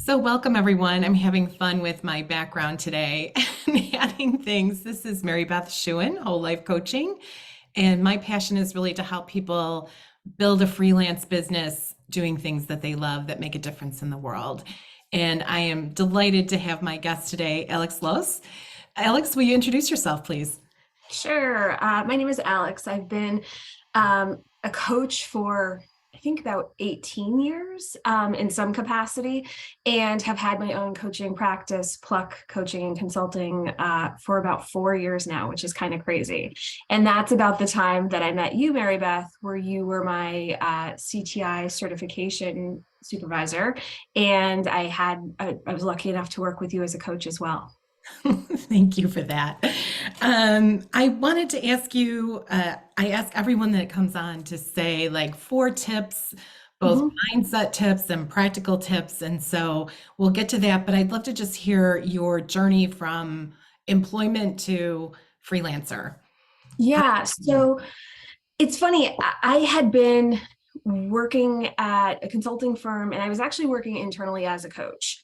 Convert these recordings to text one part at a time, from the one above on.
So, welcome everyone. I'm having fun with my background today and adding things. This is Mary Beth Schuin, Whole Life Coaching, and my passion is really to help people build a freelance business doing things that they love that make a difference in the world. And I am delighted to have my guest today, Alex Los. Alex, will you introduce yourself, please? Sure. My name is Alex. I've been a coach for, I think, about 18 years in some capacity, and have had my own coaching practice, Pluck Coaching and Consulting, for about 4 years now, which is kind of crazy. And that's about the time that I met you, Mary Beth, where you were my CTI certification supervisor. And I was lucky enough to work with you as a coach as well. Thank you for that. I wanted to ask you, I ask everyone that comes on to say like four tips, both Mhm. mindset tips and practical tips. And so we'll get to that, but I'd love to just hear your journey from employment to freelancer. How- Yeah. So it's funny. I had been working at a consulting firm, and I was actually working internally as a coach.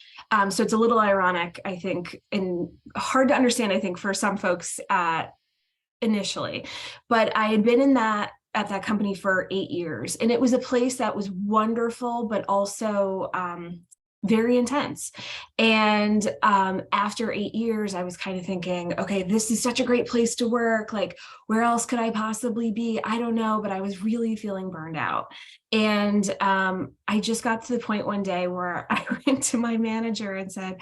So it's a little ironic, I think, and hard to understand, I think, for some folks initially. But I had been in that at that company for 8 years, and it was a place that was wonderful, but also very intense. And after 8 years, I was kind of thinking, okay, this is such a great place to work. Like, where else could I possibly be? I don't know, but I was really feeling burned out. And I just got to the point one day where I went to my manager and said,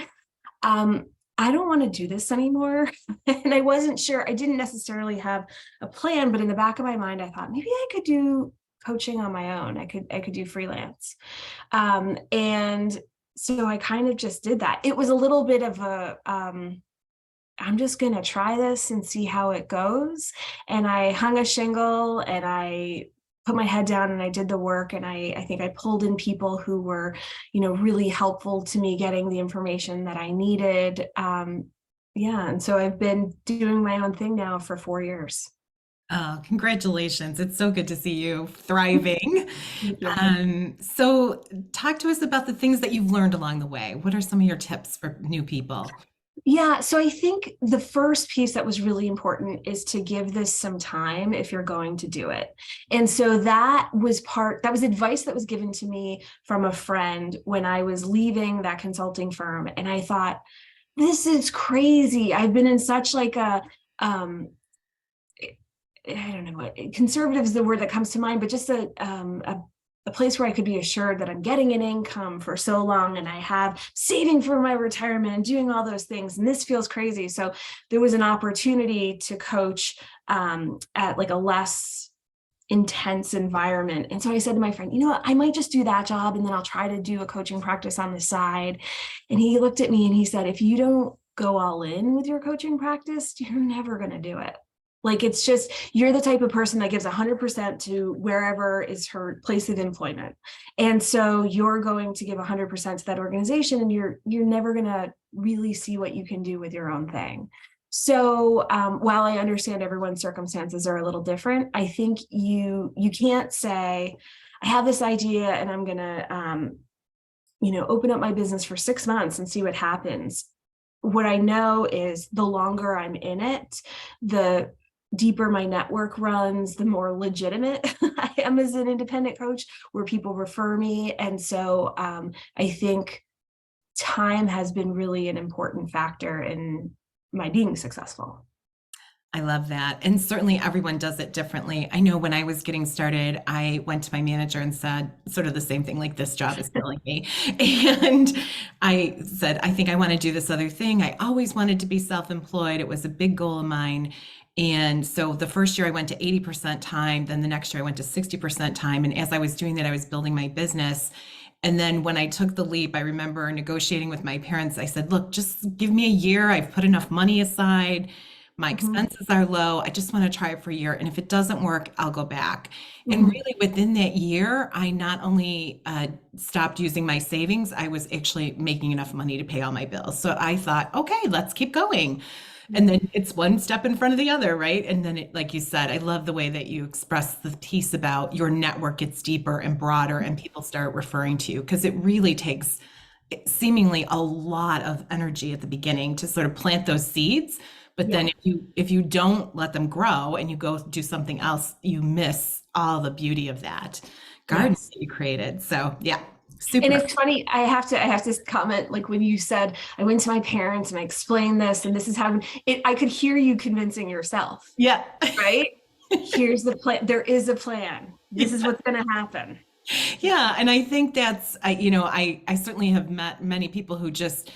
um, I don't want to do this anymore. And I wasn't sure, I didn't necessarily have a plan, but in the back of my mind, I thought maybe I could do coaching on my own. I could do freelance. And so I kind of just did that. It was a little bit of I'm just going to try this and see how it goes. And I hung a shingle and I put my head down and I did the work. And I think I pulled in people who were, really helpful to me getting the information that I needed. Yeah. And so I've been doing my own thing now for 4 years. Oh, congratulations. It's so good to see you thriving. Thank you. So talk to us about the things that you've learned along the way. What are some of your tips for new people? Yeah, so I think the first piece that was really important is to give this some time if you're going to do it. And so that was advice that was given to me from a friend when I was leaving that consulting firm. And I thought, this is crazy. I've been in such like um, I don't know what conservative is the word that comes to mind, but just a place where I could be assured that I'm getting an income for so long and I have saving for my retirement and doing all those things. And this feels crazy. So there was an opportunity to coach at like a less intense environment. And so I said to my friend, you know what, I might just do that job and then I'll try to do a coaching practice on the side. And he looked at me and he said, if you don't go all in with your coaching practice, you're never going to do it. Like, it's just, you're the type of person that gives 100% to wherever is her place of employment. And so you're going to give 100% to that organization, and you're never going to really see what you can do with your own thing. So while I understand everyone's circumstances are a little different, I think you can't say, I have this idea and I'm going to open up my business for 6 months and see what happens. What I know is the longer I'm in it, the deeper my network runs, the more legitimate I am as an independent coach, where people refer me. And so I think time has been really an important factor in my being successful. I love that. And certainly everyone does it differently. I know when I was getting started, I went to my manager and said sort of the same thing, like, this job is killing me. And I said, I think I want to do this other thing. I always wanted to be self-employed. It was a big goal of mine. And so the first year I went to 80% time, then the next year I went to 60% time. And as I was doing that, I was building my business. And then when I took the leap, I remember negotiating with my parents. I said, look, just give me a year. I've put enough money aside. My Mhm. expenses are low. I just want to try it for a year. And if it doesn't work, I'll go back. And Mhm. really, within that year, I not only stopped using my savings, I was actually making enough money to pay all my bills. So I thought, okay, let's keep going. And then it's one step in front of the other, right? And then, like you said, I love the way that you express the piece about your network gets deeper and broader and people start referring to you, because it really takes seemingly a lot of energy at the beginning to sort of plant those seeds. But then Yeah. if you don't let them grow and you go do something else, you miss all the beauty of that garden Yes. that you created. So yeah, And super. it's funny, I have to comment, like when you said, I went to my parents and I explained this, and this is how I could hear you convincing yourself, Yeah. right? Here's the plan. There is a plan. This is what's going to happen. Yeah, and I think that's I certainly have met many people who just,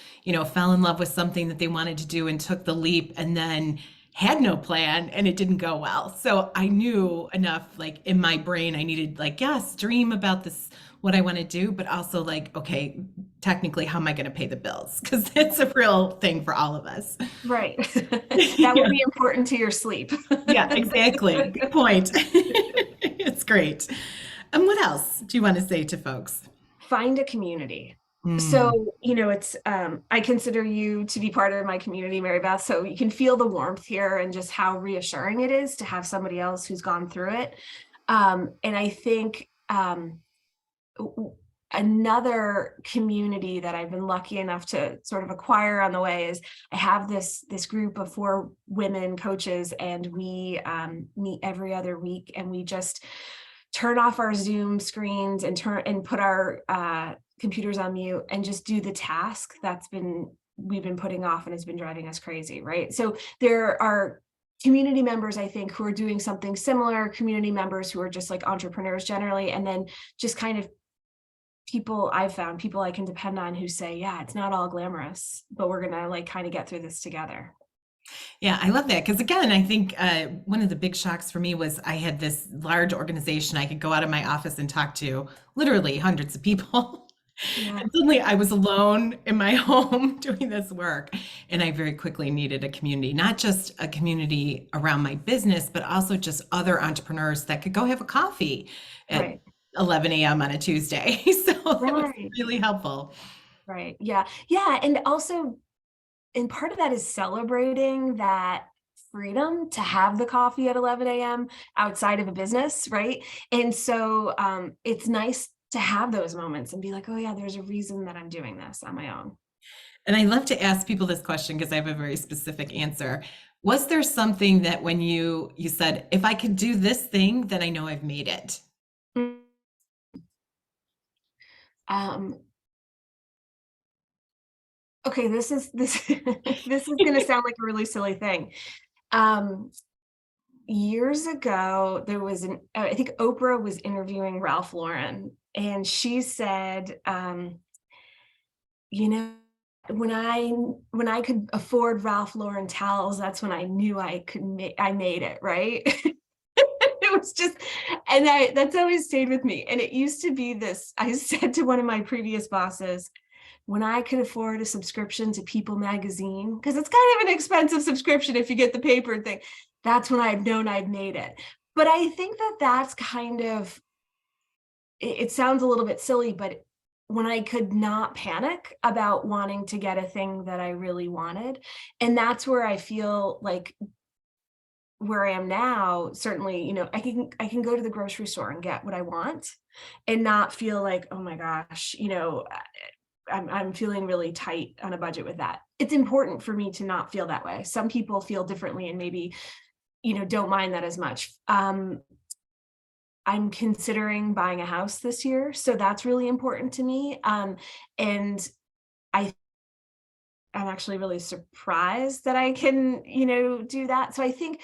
fell in love with something that they wanted to do and took the leap and then had no plan and it didn't go well. So I knew enough, like in my brain I needed, like, yes, dream about this, what I want to do, but also like, okay, technically how am I going to pay the bills? Because that's a real thing for all of us. Right. That will Yeah. be important to your sleep. Yeah, exactly. Good point. It's great. And what else do you want to say to folks? Find a community. Mm. So, it's I consider you to be part of my community, Mary Beth. So you can feel the warmth here and just how reassuring it is to have somebody else who's gone through it. And I think another community that I've been lucky enough to sort of acquire on the way is I have this group of 4 women coaches, and we meet every other week, and we just turn off our Zoom screens and put our computers on mute and just do the task we've been putting off and has been driving us crazy, right? So there are community members, I think, who are doing something similar, community members who are just like entrepreneurs generally, and then just kind of I've found people I can depend on who say, yeah, it's not all glamorous, but we're gonna like kind of get through this together. Yeah, I love that because again, I think one of the big shocks for me was I had this large organization I could go out of my office and talk to literally hundreds of people. Yeah, And suddenly I was alone in my home doing this work. And I very quickly needed a community, not just a community around my business, but also just other entrepreneurs that could go have a coffee at right, 11 a.m. on a Tuesday. So it was right, really helpful. right. Yeah, yeah. And also, and part of that is celebrating that freedom to have the coffee at 11 a.m. outside of a business, right? And so it's nice to have those moments and be like, oh yeah, there's a reason that I'm doing this on my own. And I love to ask people this question because I have a very specific answer. Was there something that when you said, if I could do this thing, then I know I've made it? Um, okay, this this is going to sound like a really silly thing. Um, Years ago, there was I think Oprah was interviewing Ralph Lauren, and she said, you know, when I could afford Ralph Lauren towels, that's when I knew I made it, right? It was just, and that's always stayed with me. And it used to be this, I said to one of my previous bosses, when I could afford a subscription to People magazine, because it's kind of an expensive subscription if you get the paper thing, that's when I've known I'd made it. But I think that that's kind of, it sounds a little bit silly, but when I could not panic about wanting to get a thing that I really wanted. And that's where I feel like where I am now, certainly, I can go to the grocery store and get what I want and not feel like, oh my gosh, I'm feeling really tight on a budget with that. It's important for me to not feel that way. Some people feel differently and maybe, don't mind that as much. I'm considering buying a house this year, so that's really important to me. And I I'm actually really surprised that I can, do that. So I think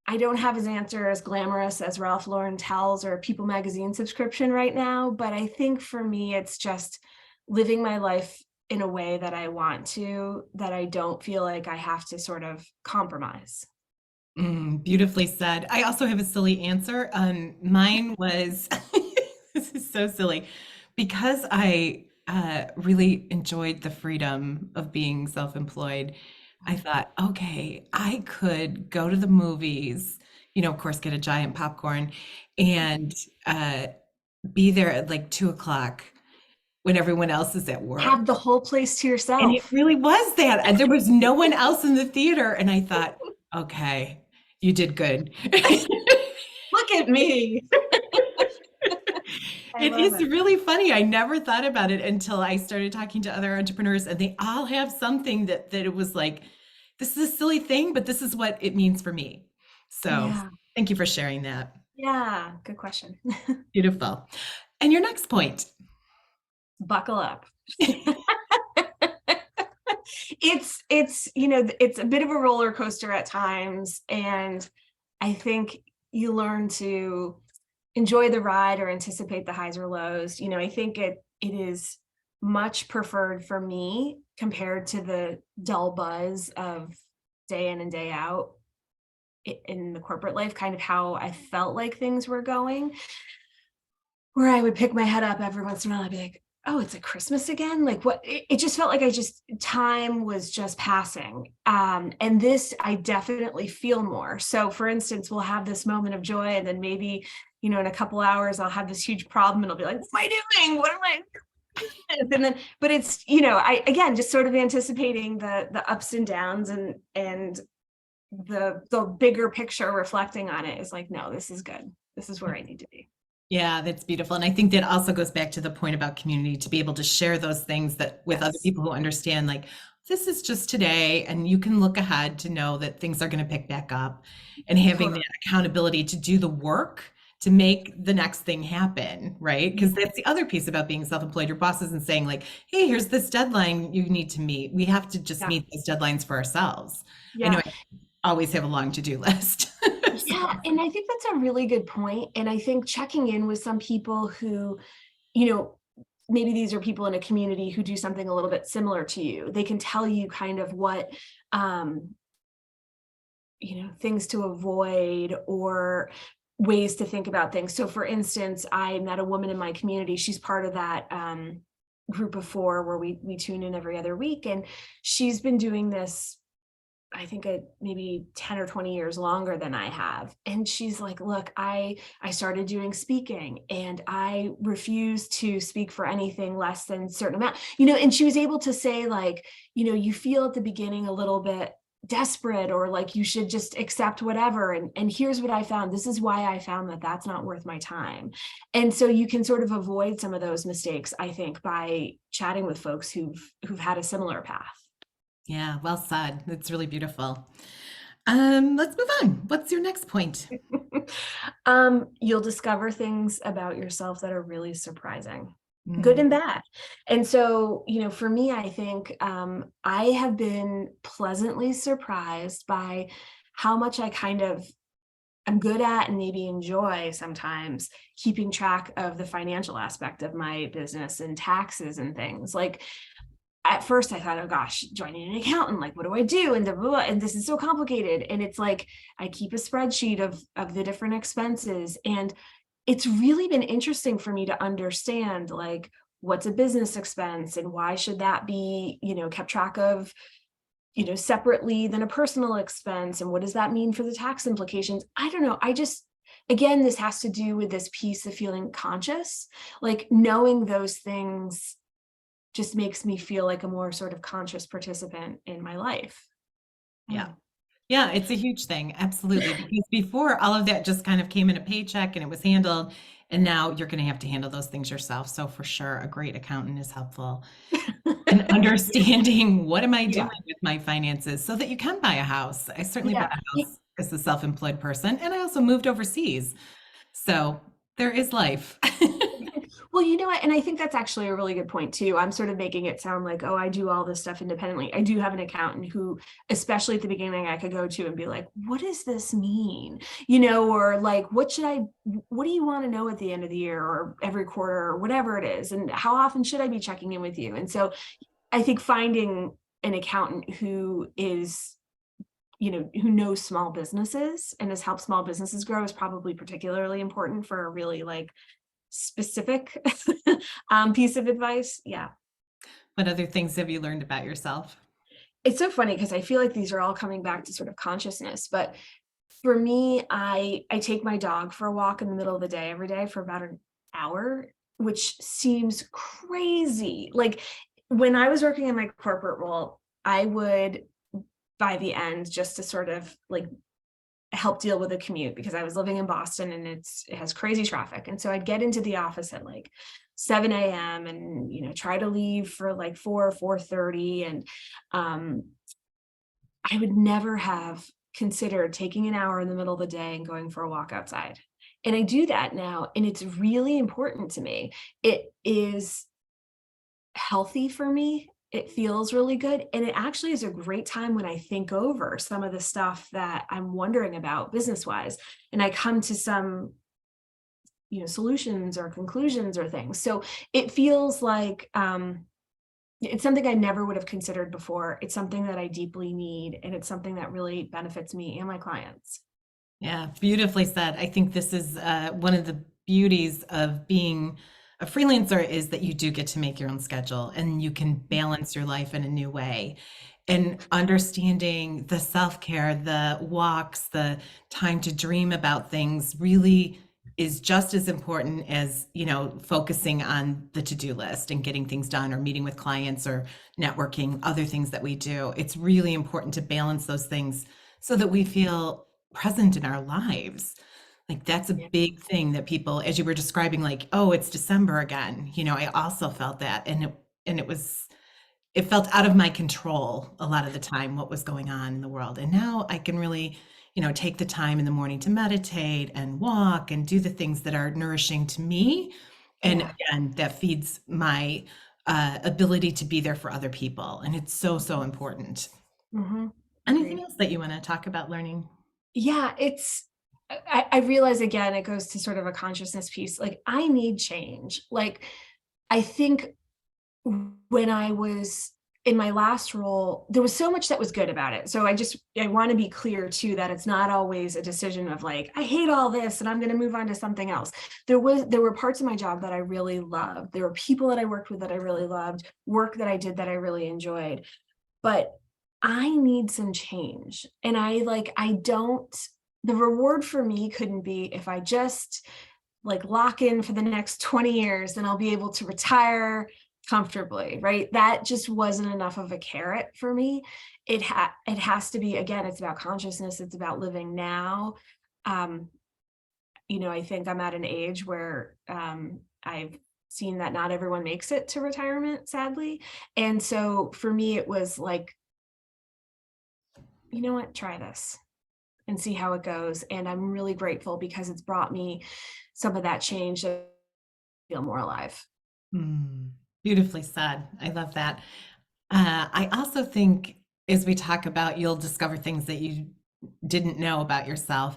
I don't have his answer as glamorous as Ralph Lauren towels or a People magazine subscription right now, but I think for me, it's just living my life in a way that I want to, that I don't feel like I have to sort of compromise. Beautifully said. I also have a silly answer. Mine was, this is so silly, because I really enjoyed the freedom of being self-employed. I thought, okay, I could go to the movies, of course, get a giant popcorn and uh, be there at like 2 o'clock when everyone else is at work. Have the whole place to And it yourself. really was that. And there was no one else in the theater. And I thought, okay, you did good. Look at me. I It love is it. really funny. I never thought about it until I started talking to other entrepreneurs, and they all have something that it was like, this is a silly thing, but this is what it means for me. So Yeah. thank you for sharing that. Yeah. Good question. Beautiful. And your next point. Buckle up. It's a bit of a roller coaster at times, and I think you learn to enjoy the ride or anticipate the highs or lows. I think it is much preferred for me compared to the dull buzz of day in and day out in the corporate life, kind of how I felt like things were going, where I would pick my head up every once in a while. I'd be like, oh, it's a Christmas again. Like what? It just felt like time was just passing. And this, I definitely feel more. So for instance, we'll have this moment of joy, and then maybe, in a couple hours, I'll have this huge problem and I'll be like, what am I doing? What am I? And then, but it's, I, again, just sort of anticipating the ups and downs, and the bigger picture, reflecting on it is like, no, this is good. This is where I need to be. Yeah, that's beautiful. And I think that also goes back to the point about community, to be able to share those things that with other Yes. people who understand, like, this is just today, and you can look ahead to know that things are going to pick back up, and having Totally. that accountability to do the work to make the next thing happen, right? Because Yeah. that's the other piece about being self-employed. Your boss isn't saying, like, hey, here's this deadline you need to meet. We have to just Yeah. meet those deadlines for ourselves. I know Yeah. I always have a long to-do list. So, Yeah, and I think that's a really good point. And I think checking in with some people who, you know, maybe these are people in a community who do something a little bit similar to you. They can tell you kind of what, um, things to avoid or ways to think about things. So for instance, I met a woman in my community. She's part of that group of four where we tune in every other week. And she's been doing this, I think, maybe 10 or 20 years longer than I have. And she's like, look, I started doing speaking, and I refuse to speak for anything less than a certain amount, and she was able to say, like, you feel at the beginning a little bit desperate, or like you should just accept whatever. And here's what I found. This is why I found that that's not worth my time. And so you can sort of avoid some of those mistakes, I think, by chatting with folks who've had a similar path. yeah, well said. It's really beautiful. Let's move on. What's your next point? You'll discover things about yourself that are really surprising, good Mm, and bad. And so, for me, I think I have been pleasantly surprised by how much I kind of am good at and maybe enjoy sometimes keeping track of the financial aspect of my business and taxes and things. Like, at first I thought, oh gosh, joining an accountant, like, what do I do? And this is so complicated. And it's like, I keep a spreadsheet of the different expenses. And it's really been interesting for me to understand, like, what's a business expense and why should that be, kept track of, separately than a personal expense. And what does that mean for the tax implications? I don't know. Again, this has to do with this piece of feeling conscious, like knowing those things just makes me feel like a more sort of conscious participant in my life. yeah. Mm. Yeah, it's a huge thing. Absolutely. Because before, all of that just kind of came in a paycheck and it was handled. And now you're going to have to handle those things yourself. So for sure, a great accountant is helpful in understanding, what am I doing Yeah. with my finances, so that you can buy a house. I certainly bought Yeah. a house as a self-employed person, and I also moved overseas. So there is life. Well, you know what? And I think that's actually a really good point too. I'm sort of making it sound like, oh, I do all this stuff independently. I do have an accountant who, especially at the beginning, I could go to and be like, what does this mean? Or like, what do you want to know at the end of the year or every quarter or whatever it is? And how often should I be checking in with you? And so I think finding an accountant who is, who knows small businesses and has helped small businesses grow is probably particularly important for a really like specific piece of advice. Yeah. What other things have you learned about yourself? It's so funny because I feel like these are all coming back to sort of consciousness. But for me, I take my dog for a walk in the middle of the day every day for about an hour, which seems crazy. Like, when I was working in my corporate role, I would, by the end, just to sort of like help deal with the commute because I was living in Boston and it has crazy traffic. And so I'd get into the office at like 7 a.m. and, try to leave for like 4:30. And I would never have considered taking an hour in the middle of the day and going for a walk outside. And I do that now, and it's really important to me. It is healthy for me. It feels really good. And it actually is a great time when I think over some of the stuff that I'm wondering about business wise. And I come to some, solutions or conclusions or things. So it feels like it's something I never would have considered before. It's something that I deeply need. And it's something that really benefits me and my clients. Yeah, beautifully said. I think this is one of the beauties of being a freelancer is that you do get to make your own schedule and you can balance your life in a new way. And understanding the self-care, the walks, the time to dream about things really is just as important as, focusing on the to-do list and getting things done or meeting with clients or networking, other things that we do. It's really important to balance those things so that we feel present in our lives. Like that's a Yeah. big thing that people, as you were describing, like, oh, it's December again. I also felt that. And it felt out of my control a lot of the time what was going on in the world. And now I can really, take the time in the morning to meditate and walk and do the things that are nourishing to me. And Yeah. again, that feeds my ability to be there for other people. And it's so, so important. Hmm. Anything Agreed. else that you want to talk about learning? Yeah, I realize again, it goes to sort of a consciousness piece. Like I need change. Like I think when I was in my last role, there was so much that was good about it. So I want to be clear too that it's not always a decision of like, I hate all this and I'm going to move on to something else. There were parts of my job that I really loved. There were people that I worked with that I really loved, work that I did that I really enjoyed. But I need some change. And I don't, the reward for me couldn't be if I just like lock in for the next 20 years, then I'll be able to retire comfortably, right? That just wasn't enough of a carrot for me. It has to be, again, it's about consciousness, it's about living now. Um, I think I'm at an age where I've seen that not everyone makes it to retirement, sadly. And so for me, it was like, you know what, try this and see how it goes. And I'm really grateful because it's brought me some of that change to feel more alive. Mm, beautifully said. I love that. I also think as we talk about, you'll discover things that you didn't know about yourself.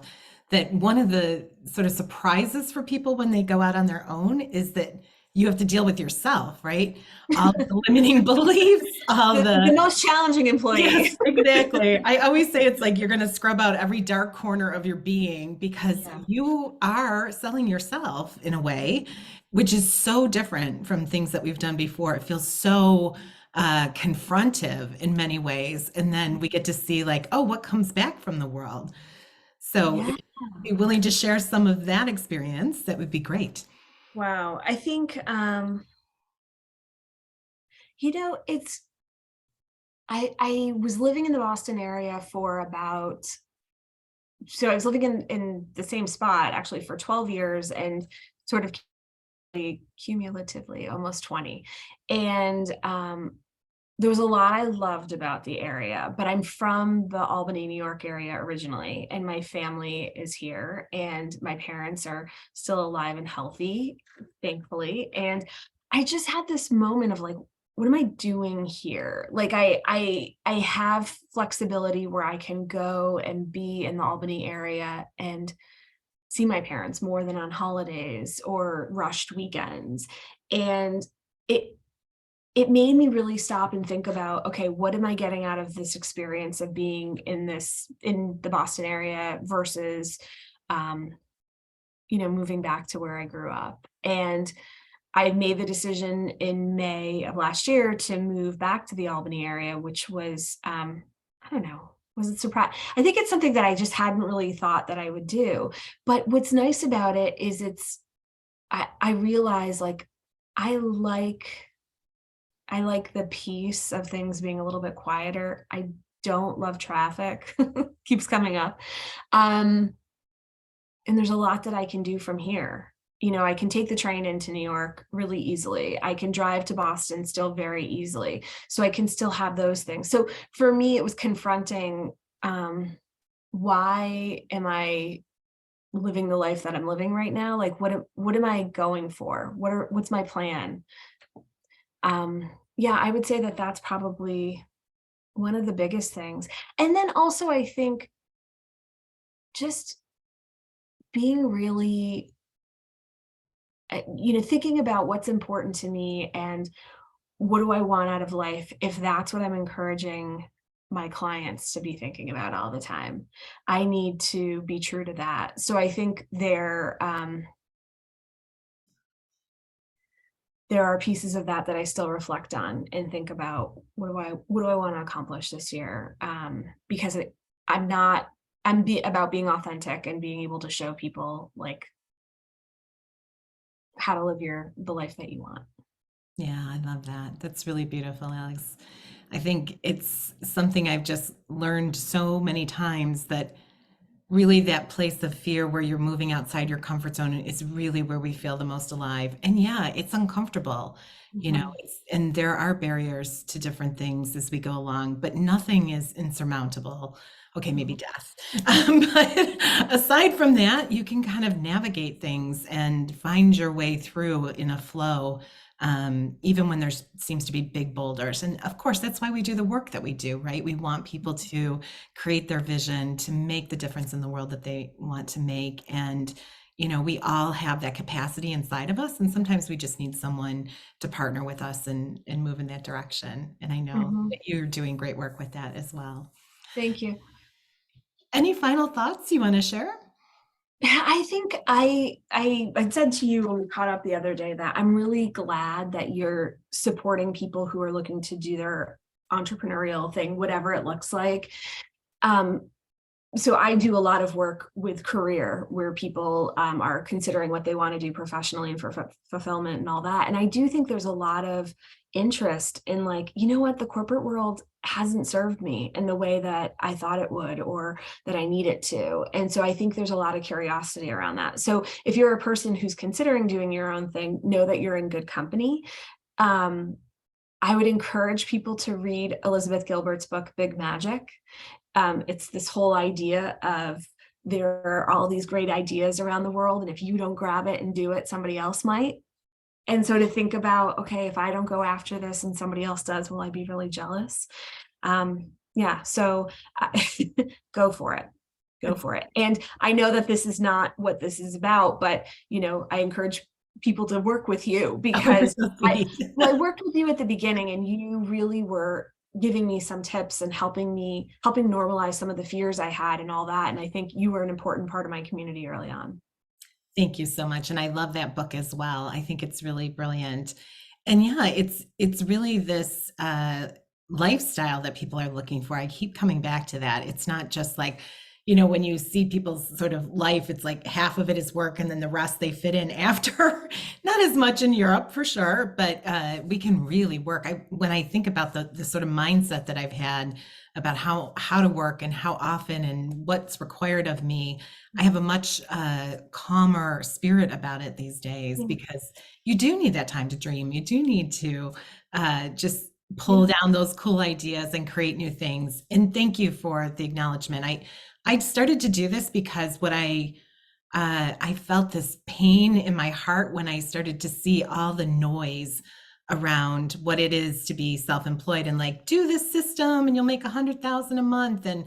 That one of the sort of surprises for people when they go out on their own is that you have to deal with yourself, right? All the limiting beliefs, all The the most challenging employee. yes, exactly. I always say it's like you're going to scrub out every dark corner of your being because Yeah. you are selling yourself in a way, which is so different from things that we've done before. It feels so confrontive in many ways. And then we get to see, like, oh, what comes back from the world. So if Yeah. you'd be willing to share some of that experience, that would be great. Wow. I think it's I was living in the Boston area for about so I was living in the same spot actually for 12 years and sort of cumulatively almost 20. And there was a lot I loved about the area, but I'm from the Albany, New York area originally, and my family is here, and my parents are still alive and healthy, thankfully. And I just had this moment of like, what am I doing here? Like I have flexibility where I can go and be in the Albany area and see my parents more than on holidays or rushed weekends. And it it made me really stop and think about, okay, what am I getting out of this experience of being in the Boston area versus um, moving back to where I grew up. And I made the decision in May of last year to move back to the Albany area, which was I don't know, was it surprise? I think it's something that I just hadn't really thought that I would do. But what's nice about it is I realize like I like I like the peace of things being a little bit quieter. don't love traffic. Keeps coming up. Um, and there's a lot that I can do from here. You know, I can take the train into New York really easily. I can drive to Boston still very easily. So I can still have those things. So for me, it was confronting, why am I living the life that I'm living right now? Like, what am I going for? What's my plan? Yeah, I would say that that's probably one of the biggest things. And then also, I think just being really, thinking about what's important to me and what do I want out of life, if that's what I'm encouraging my clients to be thinking about all the time. I need to be true to that. So I think there are pieces of that that I still reflect on and think about what do I want to accomplish this year? Because I'm not about being authentic and being able to show people like how to live the life that you want. Yeah, I love that. That's really beautiful, Alex. I think it's something I've just learned so many times that really that place of fear where you're moving outside your comfort zone is really where we feel the most alive. And yeah, it's uncomfortable, Mhm. and there are barriers to different things as we go along, but nothing is insurmountable. Okay, maybe Mhm. death. But aside from that, you can kind of navigate things and find your way through in a flow, even when there seems to be big boulders. And of course, that's why we do the work that we do, right? We want people to create their vision, to make the difference in the world that they want to make. And, we all have that capacity inside of us. And sometimes we just need someone to partner with us and move in that direction. And I know Mhm. that you're doing great work with that as well. Thank you. Any final thoughts you want to share? I think I said to you when we caught up the other day that I'm really glad that you're supporting people who are looking to do their entrepreneurial thing, whatever it looks like. Um, so I do a lot of work with career where people are considering what they want to do professionally and for fulfillment and all that. And I do think there's a lot of interest in like, you know what, the corporate world hasn't served me in the way that I thought it would or that I need it to. And so I think there's a lot of curiosity around that. So if you're a person who's considering doing your own thing, know that you're in good company. Um, I would encourage people to read Elizabeth Gilbert's book, Big Magic. It's this whole idea of there are all these great ideas around the world, and if you don't grab it and do it, somebody else might. And so to think about, okay, if I don't go after this and somebody else does, will I be really jealous? Yeah, so go for it. Go for it. And I know that this is not what this is about, but I encourage people to work with you Oh, you're because so I sweet. well, I worked with you at the beginning and you really were giving me some tips and helping normalize some of the fears I had and all that. And I think you were an important part of my community early on. Thank you so much, and I love that book as well. I think it's really brilliant. And yeah, it's really this lifestyle that people are looking for. I keep coming back to that. It's not just like, when you see people's sort of life, it's like half of it is work and then the rest they fit in after. Not as much in Europe for sure, but we can really work. When I think about the sort of mindset that I've had about how to work and how often and what's required of me, I have a much calmer spirit about it these days Yeah. because you do need that time to dream. You do need to just Yeah. pull down those cool ideas and create new things. And thank you for the acknowledgement. I started to do this because I felt this pain in my heart when I started to see all the noise around what it is to be self-employed and like do this system and you'll make 100,000 a month. And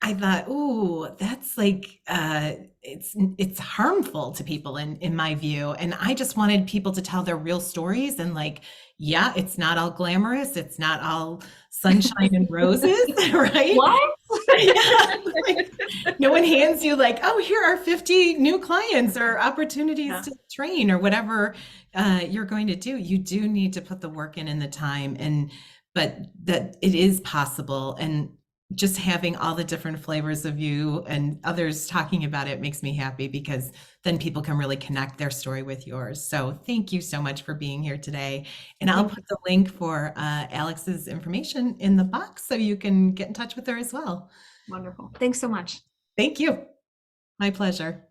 I thought, "Ooh, that's like, it's harmful to people in my view." And I just wanted people to tell their real stories and like, yeah, it's not all glamorous, it's not all sunshine and roses, right? What? Yeah, like, no one hands you like, "Oh, here are 50 new clients or opportunities Yeah. to train," or whatever, you're going to do. You do need to put the work in and the time, but that it is possible, and just having all the different flavors of you and others talking about it makes me happy because then people can really connect their story with yours. So thank you so much for being here today. And I'll Thank you. put the link for Alex's information in the box so you can get in touch with her as well. Wonderful. Thanks so much. Thank you. My pleasure.